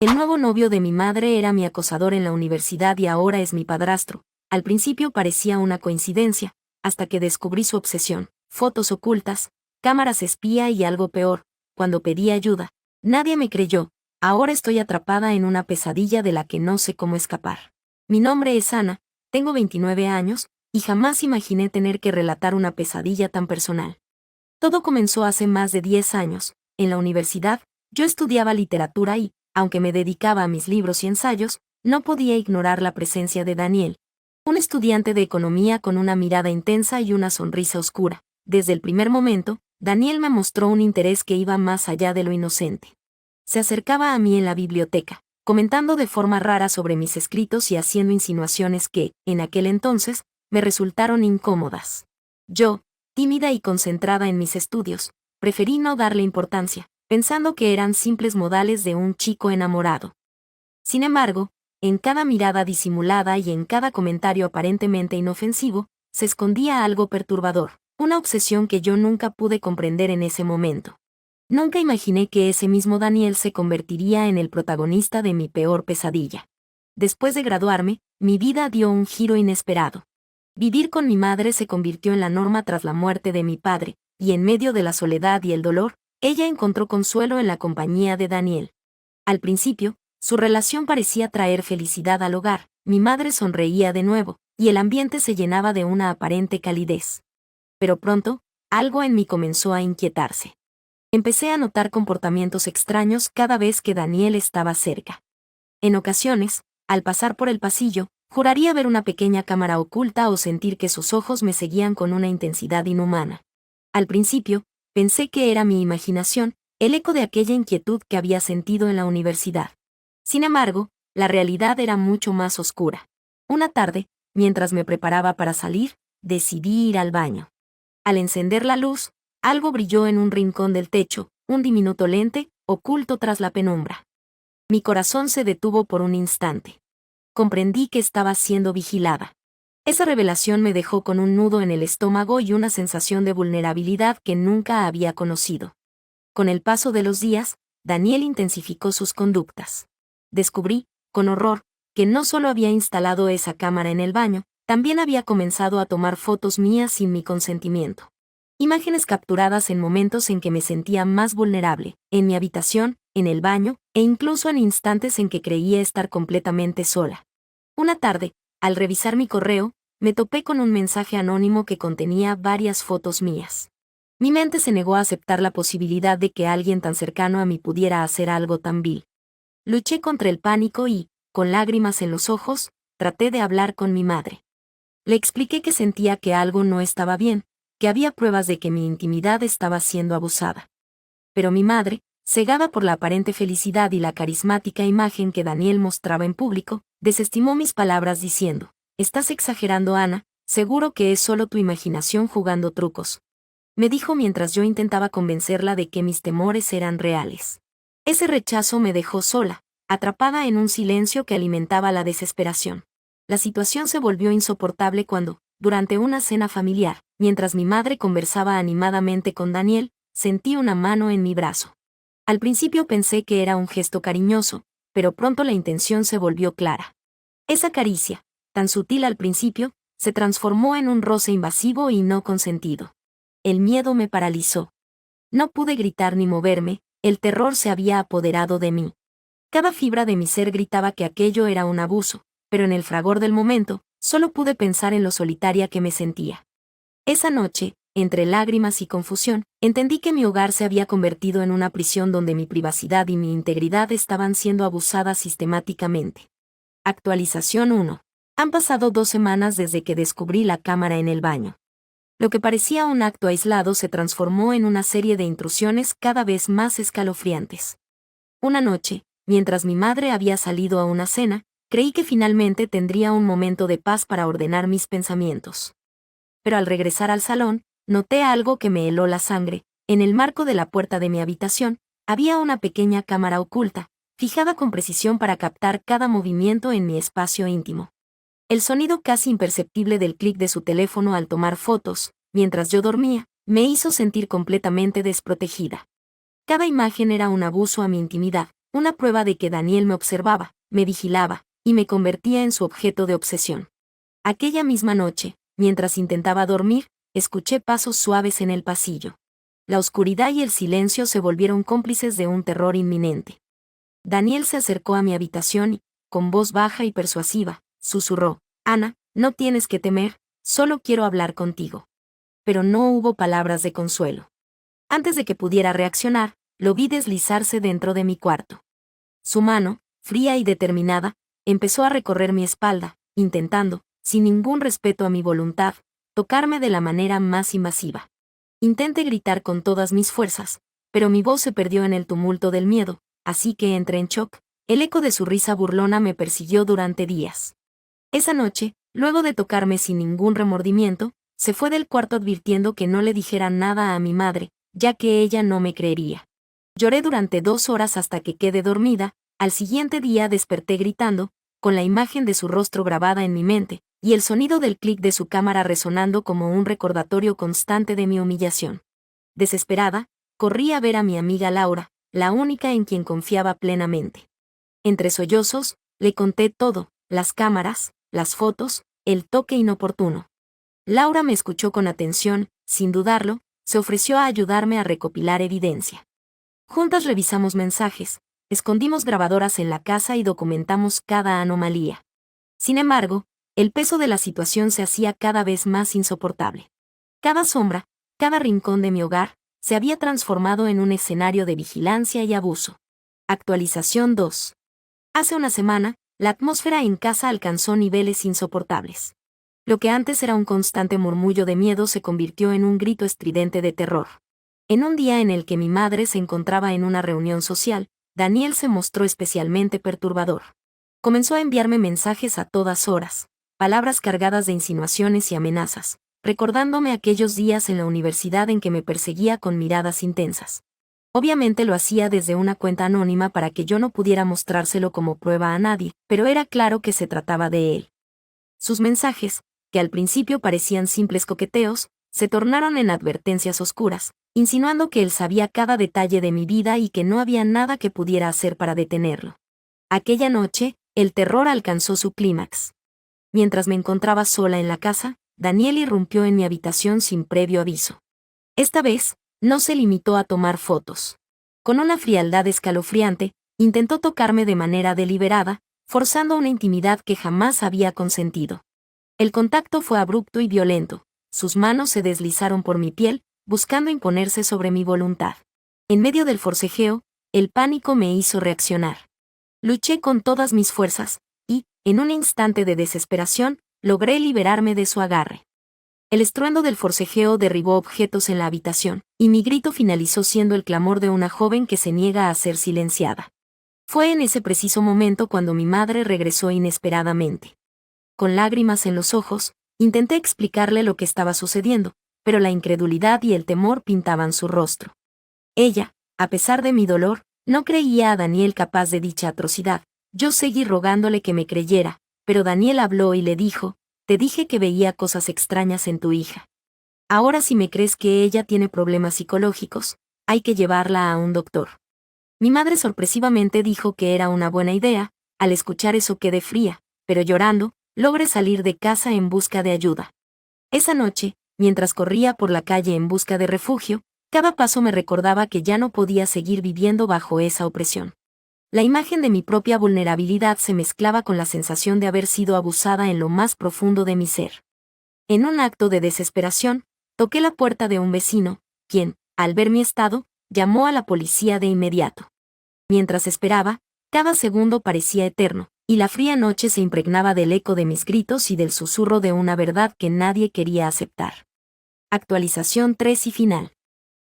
El nuevo novio de mi madre era mi acosador en la universidad y ahora es mi padrastro. Al principio parecía una coincidencia, hasta que descubrí su obsesión, fotos ocultas, cámaras espía y algo peor, cuando pedí ayuda. Nadie me creyó, ahora estoy atrapada en una pesadilla de la que no sé cómo escapar. Mi nombre es Ana, tengo 29 años, y jamás imaginé tener que relatar una pesadilla tan personal. Todo comenzó hace más de 10 años. En la universidad, yo estudiaba literatura y, aunque me dedicaba a mis libros y ensayos, no podía ignorar la presencia de Daniel. Un estudiante de economía con una mirada intensa y una sonrisa oscura. Desde el primer momento, Daniel me mostró un interés que iba más allá de lo inocente. Se acercaba a mí en la biblioteca, comentando de forma rara sobre mis escritos y haciendo insinuaciones que, en aquel entonces, me resultaron incómodas. Yo, tímida y concentrada en mis estudios, preferí no darle importancia, pensando que eran simples modales de un chico enamorado. Sin embargo, en cada mirada disimulada y en cada comentario aparentemente inofensivo, se escondía algo perturbador, una obsesión que yo nunca pude comprender en ese momento. Nunca imaginé que ese mismo Daniel se convertiría en el protagonista de mi peor pesadilla. Después de graduarme, mi vida dio un giro inesperado. Vivir con mi madre se convirtió en la norma tras la muerte de mi padre, y en medio de la soledad y el dolor, ella encontró consuelo en la compañía de Daniel. Al principio, su relación parecía traer felicidad al hogar, mi madre sonreía de nuevo, y el ambiente se llenaba de una aparente calidez. Pero pronto, algo en mí comenzó a inquietarse. Empecé a notar comportamientos extraños cada vez que Daniel estaba cerca. En ocasiones, al pasar por el pasillo, juraría ver una pequeña cámara oculta o sentir que sus ojos me seguían con una intensidad inhumana. Al principio, pensé que era mi imaginación, el eco de aquella inquietud que había sentido en la universidad. Sin embargo, la realidad era mucho más oscura. Una tarde, mientras me preparaba para salir, decidí ir al baño. Al encender la luz, algo brilló en un rincón del techo, un diminuto lente, oculto tras la penumbra. Mi corazón se detuvo por un instante. Comprendí que estaba siendo vigilada. Esa revelación me dejó con un nudo en el estómago y una sensación de vulnerabilidad que nunca había conocido. Con el paso de los días, Daniel intensificó sus conductas. Descubrí, con horror, que no solo había instalado esa cámara en el baño, también había comenzado a tomar fotos mías sin mi consentimiento. Imágenes capturadas en momentos en que me sentía más vulnerable, en mi habitación, en el baño, e incluso en instantes en que creía estar completamente sola. Una tarde, al revisar mi correo, me topé con un mensaje anónimo que contenía varias fotos mías. Mi mente se negó a aceptar la posibilidad de que alguien tan cercano a mí pudiera hacer algo tan vil. Luché contra el pánico y, con lágrimas en los ojos, traté de hablar con mi madre. Le expliqué que sentía que algo no estaba bien, que había pruebas de que mi intimidad estaba siendo abusada. Pero mi madre, cegada por la aparente felicidad y la carismática imagen que Daniel mostraba en público, desestimó mis palabras diciendo: «Estás exagerando, Ana, seguro que es solo tu imaginación jugando trucos», me dijo mientras yo intentaba convencerla de que mis temores eran reales. Ese rechazo me dejó sola, atrapada en un silencio que alimentaba la desesperación. La situación se volvió insoportable cuando, durante una cena familiar, mientras mi madre conversaba animadamente con Daniel, sentí una mano en mi brazo. Al principio pensé que era un gesto cariñoso, pero pronto la intención se volvió clara. Esa caricia, tan sutil al principio, se transformó en un roce invasivo y no consentido. El miedo me paralizó. No pude gritar ni moverme, el terror se había apoderado de mí. Cada fibra de mi ser gritaba que aquello era un abuso, pero en el fragor del momento, solo pude pensar en lo solitaria que me sentía. Esa noche, entre lágrimas y confusión, entendí que mi hogar se había convertido en una prisión donde mi privacidad y mi integridad estaban siendo abusadas sistemáticamente. Actualización 1. Han pasado 2 semanas desde que descubrí la cámara en el baño. Lo que parecía un acto aislado se transformó en una serie de intrusiones cada vez más escalofriantes. Una noche, mientras mi madre había salido a una cena, creí que finalmente tendría un momento de paz para ordenar mis pensamientos. Pero al regresar al salón, noté algo que me heló la sangre. En el marco de la puerta de mi habitación, había una pequeña cámara oculta, fijada con precisión para captar cada movimiento en mi espacio íntimo. El sonido casi imperceptible del clic de su teléfono al tomar fotos, mientras yo dormía, me hizo sentir completamente desprotegida. Cada imagen era un abuso a mi intimidad, una prueba de que Daniel me observaba, me vigilaba, y me convertía en su objeto de obsesión. Aquella misma noche, mientras intentaba dormir, escuché pasos suaves en el pasillo. La oscuridad y el silencio se volvieron cómplices de un terror inminente. Daniel se acercó a mi habitación y, con voz baja y persuasiva, susurró: «Ana, no tienes que temer, solo quiero hablar contigo». Pero no hubo palabras de consuelo. Antes de que pudiera reaccionar, lo vi deslizarse dentro de mi cuarto. Su mano, fría y determinada, empezó a recorrer mi espalda, intentando, sin ningún respeto a mi voluntad, tocarme de la manera más invasiva. Intenté gritar con todas mis fuerzas, pero mi voz se perdió en el tumulto del miedo, así que entré en shock. El eco de su risa burlona me persiguió durante días. Esa noche, luego de tocarme sin ningún remordimiento, se fue del cuarto advirtiendo que no le dijera nada a mi madre, ya que ella no me creería. Lloré durante 2 horas hasta que quedé dormida. Al siguiente día desperté gritando, con la imagen de su rostro grabada en mi mente, y el sonido del clic de su cámara resonando como un recordatorio constante de mi humillación. Desesperada, corrí a ver a mi amiga Laura, la única en quien confiaba plenamente. Entre sollozos, le conté todo: las cámaras, las fotos, el toque inoportuno. Laura me escuchó con atención, sin dudarlo, se ofreció a ayudarme a recopilar evidencia. Juntas revisamos mensajes, escondimos grabadoras en la casa y documentamos cada anomalía. Sin embargo, el peso de la situación se hacía cada vez más insoportable. Cada sombra, cada rincón de mi hogar, se había transformado en un escenario de vigilancia y abuso. Actualización 2. Hace una semana, la atmósfera en casa alcanzó niveles insoportables. Lo que antes era un constante murmullo de miedo se convirtió en un grito estridente de terror. En un día en el que mi madre se encontraba en una reunión social, Daniel se mostró especialmente perturbador. Comenzó a enviarme mensajes a todas horas, palabras cargadas de insinuaciones y amenazas, recordándome aquellos días en la universidad en que me perseguía con miradas intensas. Obviamente lo hacía desde una cuenta anónima para que yo no pudiera mostrárselo como prueba a nadie, pero era claro que se trataba de él. Sus mensajes, que al principio parecían simples coqueteos, se tornaron en advertencias oscuras, insinuando que él sabía cada detalle de mi vida y que no había nada que pudiera hacer para detenerlo. Aquella noche, el terror alcanzó su clímax. Mientras me encontraba sola en la casa, Daniel irrumpió en mi habitación sin previo aviso. Esta vez, no se limitó a tomar fotos. Con una frialdad escalofriante, intentó tocarme de manera deliberada, forzando una intimidad que jamás había consentido. El contacto fue abrupto y violento. Sus manos se deslizaron por mi piel, buscando imponerse sobre mi voluntad. En medio del forcejeo, el pánico me hizo reaccionar. Luché con todas mis fuerzas, y, en un instante de desesperación, logré liberarme de su agarre. El estruendo del forcejeo derribó objetos en la habitación, y mi grito finalizó siendo el clamor de una joven que se niega a ser silenciada. Fue en ese preciso momento cuando mi madre regresó inesperadamente. Con lágrimas en los ojos, intenté explicarle lo que estaba sucediendo, pero la incredulidad y el temor pintaban su rostro. Ella, a pesar de mi dolor, no creía a Daniel capaz de dicha atrocidad. Yo seguí rogándole que me creyera, pero Daniel habló y le dijo: «Te dije que veía cosas extrañas en tu hija. Ahora si me crees que ella tiene problemas psicológicos, hay que llevarla a un doctor». Mi madre sorpresivamente dijo que era una buena idea. Al escuchar eso quedé fría, pero llorando, logré salir de casa en busca de ayuda. Esa noche, mientras corría por la calle en busca de refugio, cada paso me recordaba que ya no podía seguir viviendo bajo esa opresión. La imagen de mi propia vulnerabilidad se mezclaba con la sensación de haber sido abusada en lo más profundo de mi ser. En un acto de desesperación, toqué la puerta de un vecino, quien, al ver mi estado, llamó a la policía de inmediato. Mientras esperaba, cada segundo parecía eterno, y la fría noche se impregnaba del eco de mis gritos y del susurro de una verdad que nadie quería aceptar. Actualización 3 y final.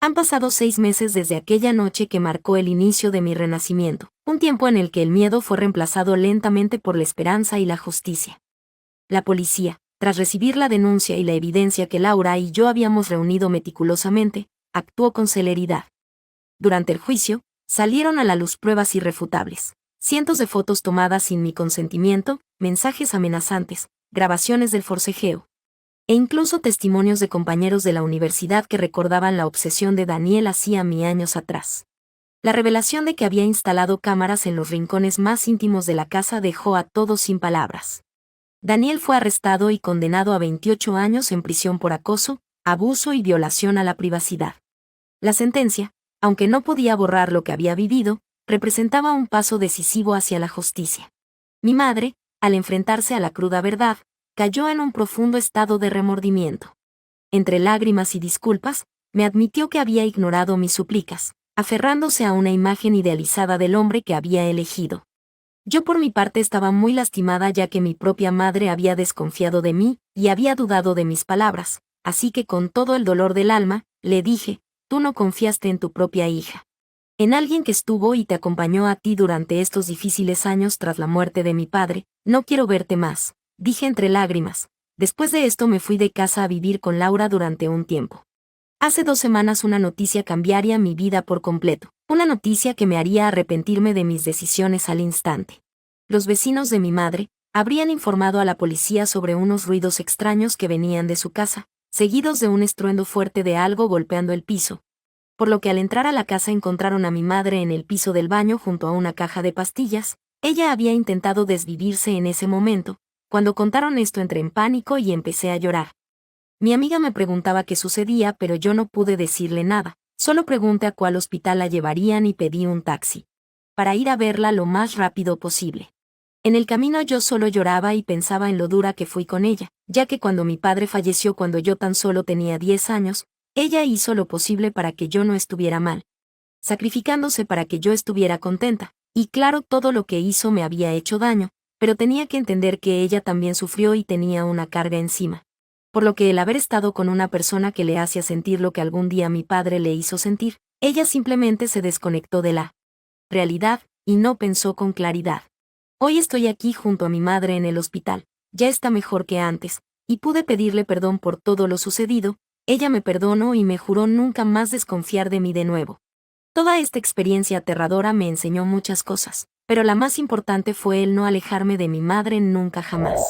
Han pasado 6 meses desde aquella noche que marcó el inicio de mi renacimiento, un tiempo en el que el miedo fue reemplazado lentamente por la esperanza y la justicia. La policía, tras recibir la denuncia y la evidencia que Laura y yo habíamos reunido meticulosamente, actuó con celeridad. Durante el juicio, salieron a la luz pruebas irrefutables: cientos de fotos tomadas sin mi consentimiento, mensajes amenazantes, grabaciones del forcejeo, e incluso testimonios de compañeros de la universidad que recordaban la obsesión de Daniel hacía mí años atrás. La revelación de que había instalado cámaras en los rincones más íntimos de la casa dejó a todos sin palabras. Daniel fue arrestado y condenado a 28 años en prisión por acoso, abuso y violación a la privacidad. La sentencia, aunque no podía borrar lo que había vivido, representaba un paso decisivo hacia la justicia. Mi madre, al enfrentarse a la cruda verdad, cayó en un profundo estado de remordimiento. Entre lágrimas y disculpas, me admitió que había ignorado mis súplicas, aferrándose a una imagen idealizada del hombre que había elegido. Yo por mi parte estaba muy lastimada ya que mi propia madre había desconfiado de mí y había dudado de mis palabras, así que con todo el dolor del alma, le dije, tú no confiaste en tu propia hija. En alguien que estuvo y te acompañó a ti durante estos difíciles años tras la muerte de mi padre, no quiero verte más, dije entre lágrimas. Después de esto me fui de casa a vivir con Laura durante un tiempo. Hace 2 semanas una noticia cambiaría mi vida por completo, una noticia que me haría arrepentirme de mis decisiones al instante. Los vecinos de mi madre habrían informado a la policía sobre unos ruidos extraños que venían de su casa, seguidos de un estruendo fuerte de algo golpeando el piso, por lo que al entrar a la casa encontraron a mi madre en el piso del baño junto a una caja de pastillas. Ella había intentado desvivirse en ese momento. Cuando contaron esto entré en pánico y empecé a llorar. Mi amiga me preguntaba qué sucedía, pero yo no pude decirle nada. Solo pregunté a cuál hospital la llevarían y pedí un taxi, para ir a verla lo más rápido posible. En el camino yo solo lloraba y pensaba en lo dura que fui con ella, ya que cuando mi padre falleció cuando yo tan solo tenía 10 años, ella hizo lo posible para que yo no estuviera mal, sacrificándose para que yo estuviera contenta, y claro, todo lo que hizo me había hecho daño, pero tenía que entender que ella también sufrió y tenía una carga encima. Por lo que el haber estado con una persona que le hacía sentir lo que algún día mi padre le hizo sentir, ella simplemente se desconectó de la realidad, y no pensó con claridad. Hoy estoy aquí junto a mi madre en el hospital, ya está mejor que antes, y pude pedirle perdón por todo lo sucedido. Ella me perdonó y me juró nunca más desconfiar de mí de nuevo. Toda esta experiencia aterradora me enseñó muchas cosas, pero la más importante fue el no alejarme de mi madre nunca jamás.